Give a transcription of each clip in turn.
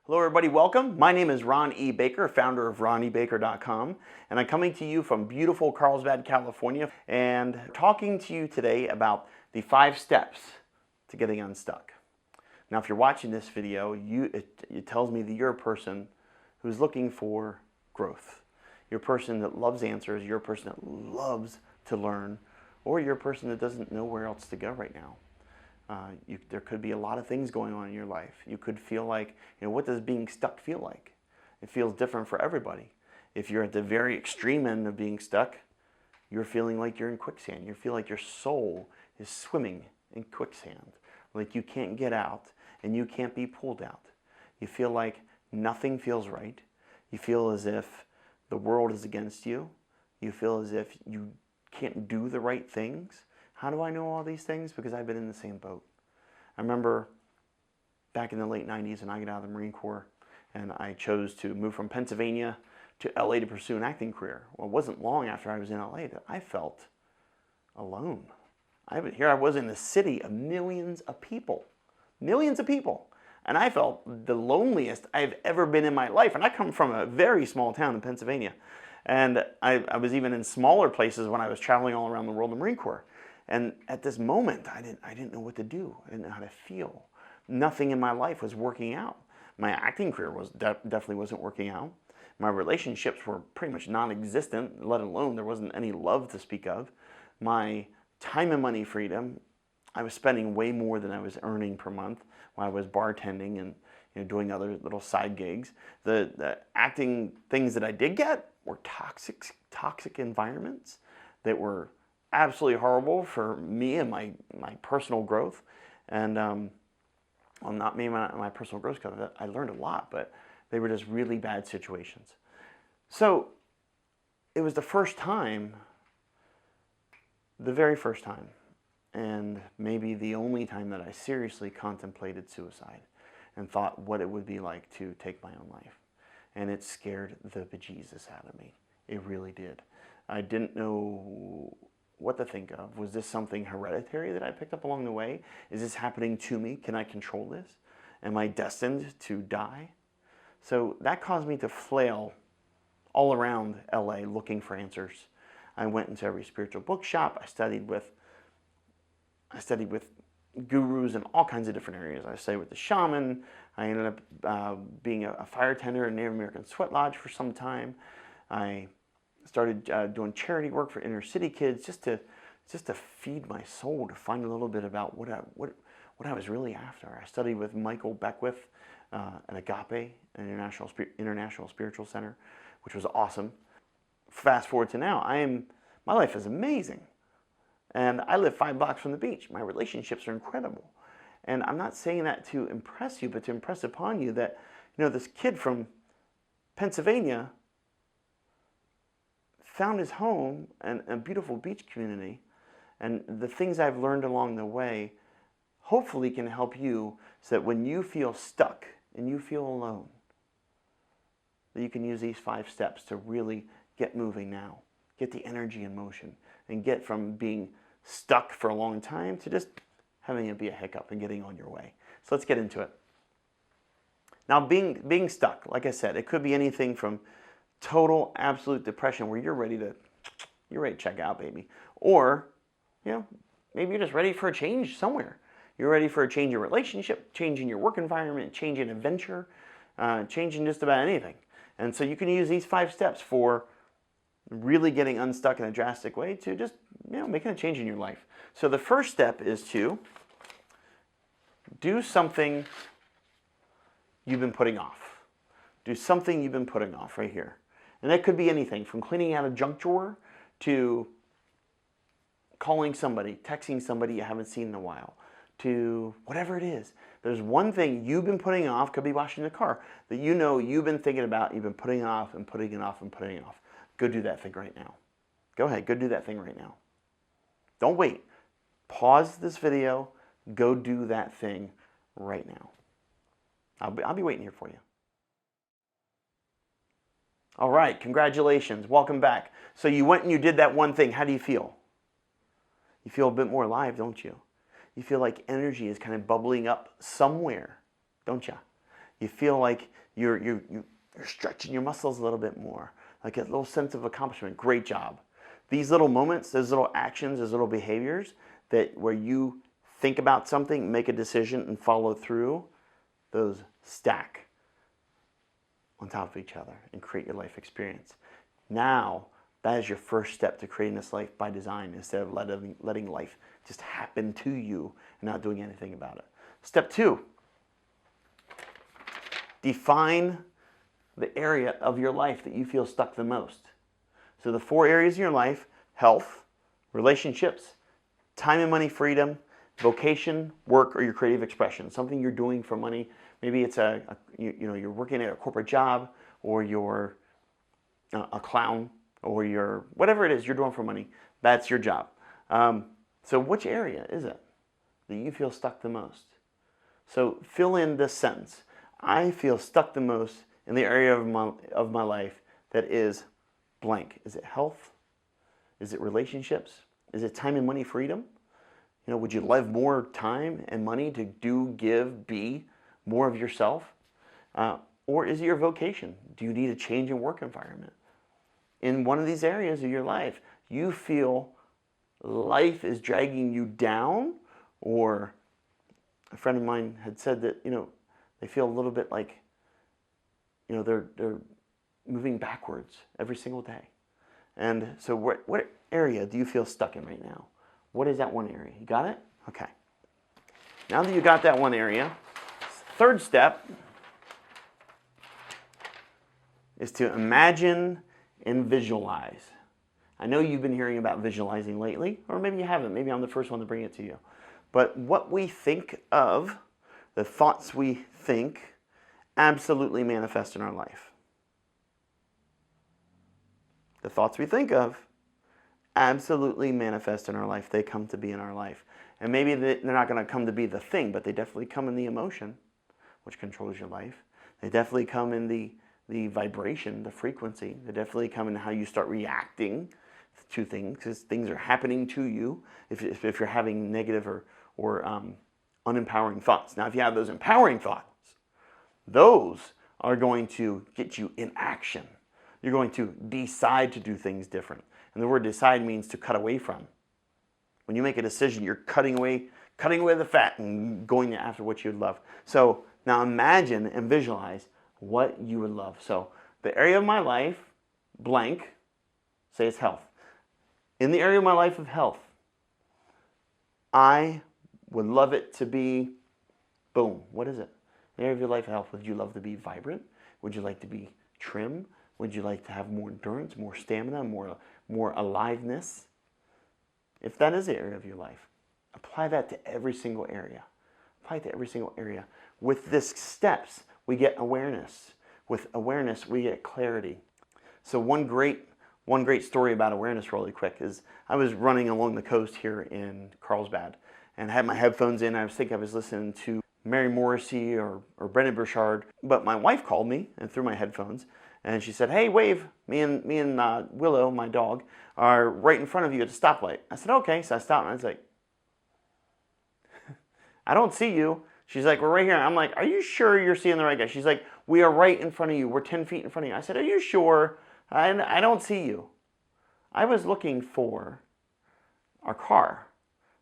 Hello everybody, welcome. My name is Ron E. Baker, founder of RonEBaker.com, and I'm coming to you from beautiful Carlsbad, California, and talking to you today about the 5 steps to getting unstuck. Now, if you're watching this video, it tells me that you're a person who's looking for growth. You're a person that loves answers, you're a person that loves to learn, or you're a person that doesn't know where else to go right now. There could be a lot of things going on in your life. You could feel like, what does being stuck feel like? It feels different for everybody. If you're at the very extreme end of being stuck, you're feeling like you're in quicksand. You feel like your soul is swimming in quicksand, like you can't get out and you can't be pulled out. You feel like nothing feels right. You feel as if the world is against you. You feel as if you can't do the right things. How do I know all these things? Because I've been in the same boat. I remember back in the late 90s when I got out of the Marine Corps and I chose to move from Pennsylvania to LA to pursue an acting career. Well, it wasn't long after I was in LA that I felt alone. Here I was in a city of millions of people, and I felt the loneliest I've ever been in my life. And I come from a very small town in Pennsylvania, and I was even in smaller places when I was traveling all around the world in the Marine Corps. And at this moment, I didn't know what to do. I didn't know how to feel. Nothing in my life was working out. My acting career definitely wasn't working out. My relationships were pretty much non-existent, let alone there wasn't any love to speak of. My time and money freedom, I was spending way more than I was earning per month while I was bartending and doing other little side gigs. The acting things that I did get were toxic environments that were absolutely horrible for me and my personal growth. And well, not me and my personal growth, because I learned a lot, but they were just really bad situations. So it was the very first time, and maybe the only time that I seriously contemplated suicide and thought what it would be like to take my own life. And it scared the bejesus out of me. It really did. I didn't know what to think of. Was this something hereditary that I picked up along the way? Is this happening to me? Can I control this? Am I destined to die? So that caused me to flail all around LA looking for answers. I went into every spiritual bookshop. I studied with gurus in all kinds of different areas. I studied with the shaman. I ended up being a fire tender in Native American Sweat Lodge for some time. I started doing charity work for inner city kids just to feed my soul, to find a little bit about what I was really after. I studied with Michael Beckwith at Agape, an international spiritual center, which was awesome. Fast forward to now, my life is amazing, and I live 5 blocks from the beach. My relationships are incredible, and I'm not saying that to impress you, but to impress upon you that this kid from Pennsylvania found his home and a beautiful beach community, and the things I've learned along the way hopefully can help you, so that when you feel stuck and you feel alone, that you can use these 5 steps to really get moving now, get the energy in motion, and get from being stuck for a long time to just having it be a hiccup and getting on your way. So let's get into it. Now, being stuck, like I said, it could be anything from total absolute depression where you're ready to check out, baby, or maybe you're just ready for a change somewhere. You're ready for a change in relationship, change in your work environment, change in adventure, change in just about anything. And so you can use these 5 steps for really getting unstuck in a drastic way, to just making a change in your life. So the first step is to do something you've been putting off. Do something you've been putting off right here. And that could be anything from cleaning out a junk drawer to calling somebody, texting somebody you haven't seen in a while, to whatever it is. There's one thing you've been putting off, could be washing the car, that you've been thinking about, you've been putting off and putting it off and putting it off. Go do that thing right now. Go ahead, go do that thing right now. Don't wait. Pause this video, go do that thing right now. I'll be waiting here for you. All right, congratulations, welcome back. So you went and you did that one thing. How do you feel? You feel a bit more alive, don't you? You feel like energy is kind of bubbling up somewhere, don't you? You feel like you're stretching your muscles a little bit more, like a little sense of accomplishment. Great job. These little moments, those little actions, those little behaviors where you think about something, make a decision, and follow through, those stack on top of each other and create your life experience. Now, that is your first step to creating this life by design instead of letting life just happen to you and not doing anything about it. Step 2, define the area of your life that you feel stuck the most. So the 4 areas in your life: health, relationships, time and money freedom, vocation, work, or your creative expression. Something you're doing for money. Maybe it's you're working at a corporate job, or you're a clown, or you're whatever it is you're doing for money. That's your job. So which area is it that you feel stuck the most? So fill in this sentence. I feel stuck the most in the area of my life that is blank. Is it health? Is it relationships? Is it time and money freedom? Would you love more time and money to do, give, be more of yourself? Or is it your vocation? Do you need a change in work environment? In one of these areas of your life, you feel life is dragging you down, or a friend of mine had said that, they feel a little bit like, they're moving backwards every single day. And so what area do you feel stuck in right now? What is that one area? You got it? Okay. Now that you got that one area, third step is to imagine and visualize. I know you've been hearing about visualizing lately, or maybe you haven't. Maybe I'm the first one to bring it to you. But what we think of, the thoughts we think, absolutely manifest in our life. The thoughts we think of absolutely manifest in our life. They come to be in our life. And maybe they're not going to come to be the thing, but they definitely come in the emotion, which controls your life. They definitely come in the vibration, the frequency. They definitely come in how you start reacting to things, because things are happening to you if you're having negative or unempowering thoughts. Now, if you have those empowering thoughts, those are going to get you in action. You're going to decide to do things different. And the word decide means to cut away from. When you make a decision, you're cutting away the fat and going after what you love. So now imagine and visualize what you would love. So the area of my life, blank, say it's health. In the area of my life of health, I would love it to be, boom, what is it? In the area of your life of health, would you love to be vibrant? Would you like to be trim? Would you like to have more endurance, more stamina, more aliveness? If that is the area of your life, apply that to every single area. Apply it to every single area. With these steps, we get awareness. With awareness, we get clarity. So one great story about awareness really quick is I was running along the coast here in Carlsbad and had my headphones in. I was listening to Mary Morrissey or Brendan Burchard, but my wife called me and through my headphones, and she said, "Hey, Wave, me and Willow, my dog, are right in front of you at the stoplight." I said, "Okay." So I stopped and I was like, "I don't see you." She's like, "We're right here." I'm like, "Are you sure you're seeing the right guy?" She's like, "We are right in front of you. We're 10 feet in front of you." I said, "Are you sure?" I don't see you. I was looking for our car.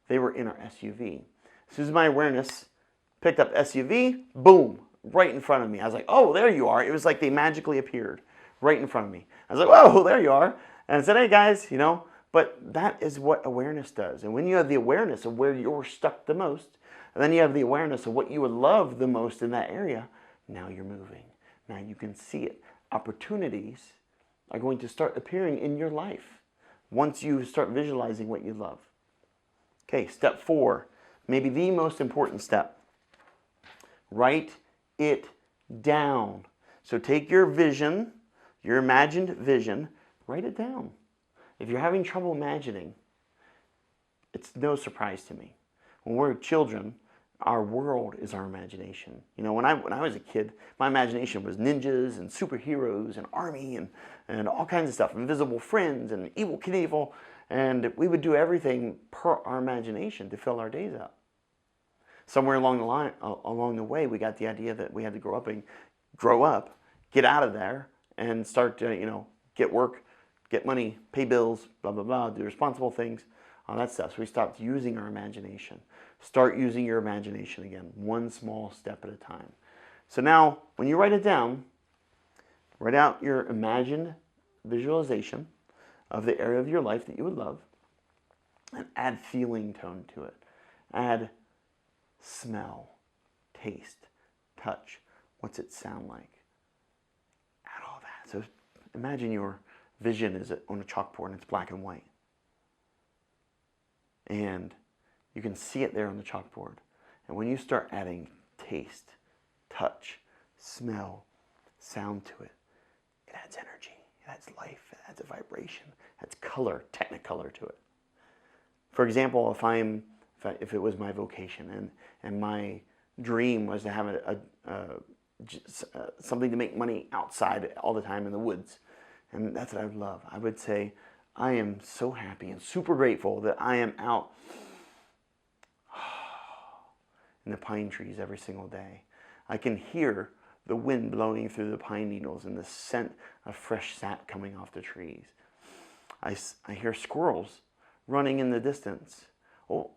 They were in our SUV. As soon as my awareness picked up SUV, boom, right in front of me. I was like, "Oh, there you are." It was like they magically appeared right in front of me. I was like, "Whoa, there you are." And I said, "Hey guys, but that is what awareness does. And when you have the awareness of where you're stuck the most, and then you have the awareness of what you would love the most in that area, now you're moving. Now you can see it. Opportunities are going to start appearing in your life once you start visualizing what you love. Okay, step 4, maybe the most important step. Write it down. So take your vision, your imagined vision, write it down. If you're having trouble imagining, it's no surprise to me. When we're children, our world is our imagination. When I was a kid, my imagination was ninjas and superheroes and army and all kinds of stuff, invisible friends and Evel Knievel, and we would do everything per our imagination to fill our days up. Somewhere along the line, along the way, we got the idea that we had to grow up, get out of there, and start to, get work, get money, pay bills, blah, blah, blah, do responsible things, all that stuff. So we stopped using our imagination. Start using your imagination again, one small step at a time. So now, when you write it down, write out your imagined visualization of the area of your life that you would love, and add feeling tone to it. Add smell, taste, touch. What's it sound like? Add all that. So imagine your vision is on a chalkboard and it's black and white. And you can see it there on the chalkboard. And when you start adding taste, touch, smell, sound to it, it adds energy, it adds life, it adds a vibration, it adds color, technicolor to it. For example, if it was my vocation and my dream was to have something to make money outside all the time in the woods, and that's what I would love. I would say, I am so happy and super grateful that I am out in the pine trees every single day. I can hear the wind blowing through the pine needles and the scent of fresh sap coming off the trees. I hear squirrels running in the distance. Oh,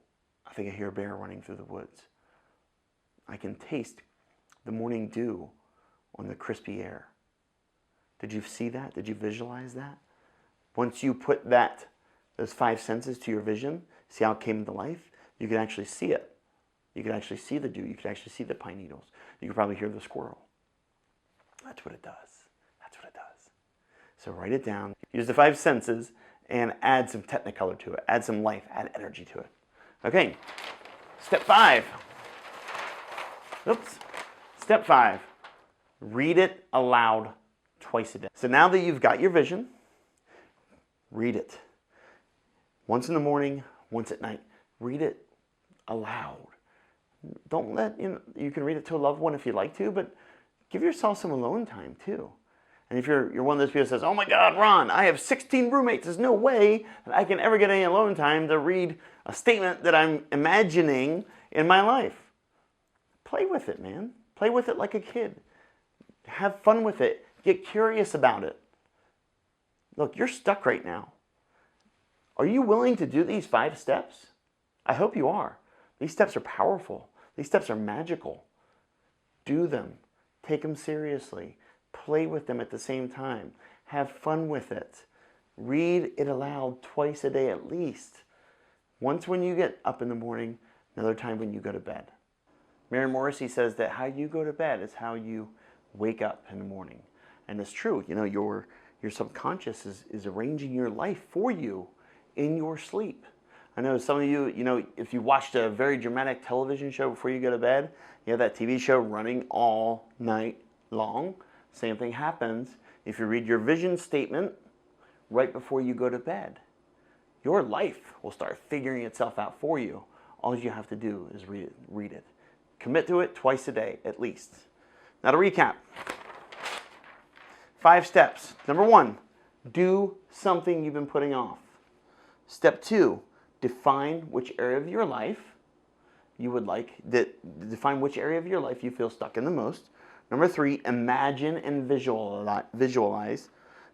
I think I hear a bear running through the woods. I can taste the morning dew on the crispy air. Did you see that? Did you visualize that? Once you put those 5 senses to your vision, see how it came to life, you can actually see it. You can actually see the dew. You can actually see the pine needles. You can probably hear the squirrel. That's what it does. That's what it does. So write it down. Use the 5 senses and add some technicolor to it. Add some life. Add energy to it. Okay. Step 5. Oops. Step 5. Read it aloud twice a day. So now that you've got your vision, read it. Once in the morning, once at night. Read it aloud. Don't let, you can read it to a loved one if you'd like to, but give yourself some alone time too. And if you're one of those people that says, oh my God, Ron, I have 16 roommates. There's no way that I can ever get any alone time to read a statement that I'm imagining in my life. Play with it, man. Play with it like a kid. Have fun with it. Get curious about it. Look, you're stuck right now. Are you willing to do these 5 steps? I hope you are. These steps are powerful. These steps are magical. Do them. Take them seriously. Play with them at the same time. Have fun with it. Read it aloud twice a day at least. Once when you get up in the morning, another time when you go to bed. Mary Morrissey says that how you go to bed is how you wake up in the morning. And it's true. Your subconscious is arranging your life for you in your sleep. I know some of you, if you watched a very dramatic television show before you go to bed, you have that TV show running all night long. Same thing happens if you read your vision statement right before you go to bed. Your life will start figuring itself out for you. All you have to do is read it. Commit to it twice a day, at least. Now to recap. 5 steps. Number 1, do something you've been putting off. Step 2, define which area of your life you would like, define which area of your life you feel stuck in the most. Number 3, imagine and visualize.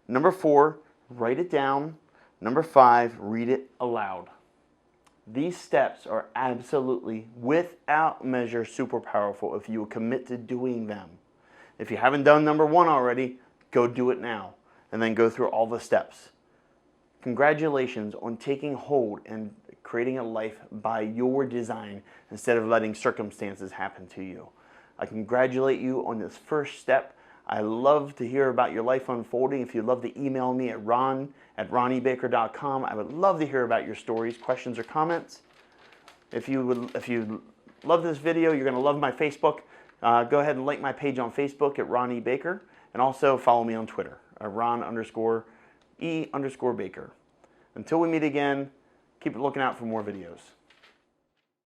Number 4, write it down. Number 5, read it aloud. These steps are absolutely, without measure, super powerful if you will commit to doing them. If you haven't done number 1 already, go do it now, and then go through all the steps. Congratulations on taking hold and creating a life by your design instead of letting circumstances happen to you. I congratulate you on this first step. I love to hear about your life unfolding. If you'd love to email me at ron@ronniebaker.com, I would love to hear about your stories, questions, or comments. If you love this video, you're going to love my Facebook. Go ahead and like my page on Facebook at Ronnie Baker, and also follow me on Twitter at Ron_E_Baker. Until we meet again, keep looking out for more videos.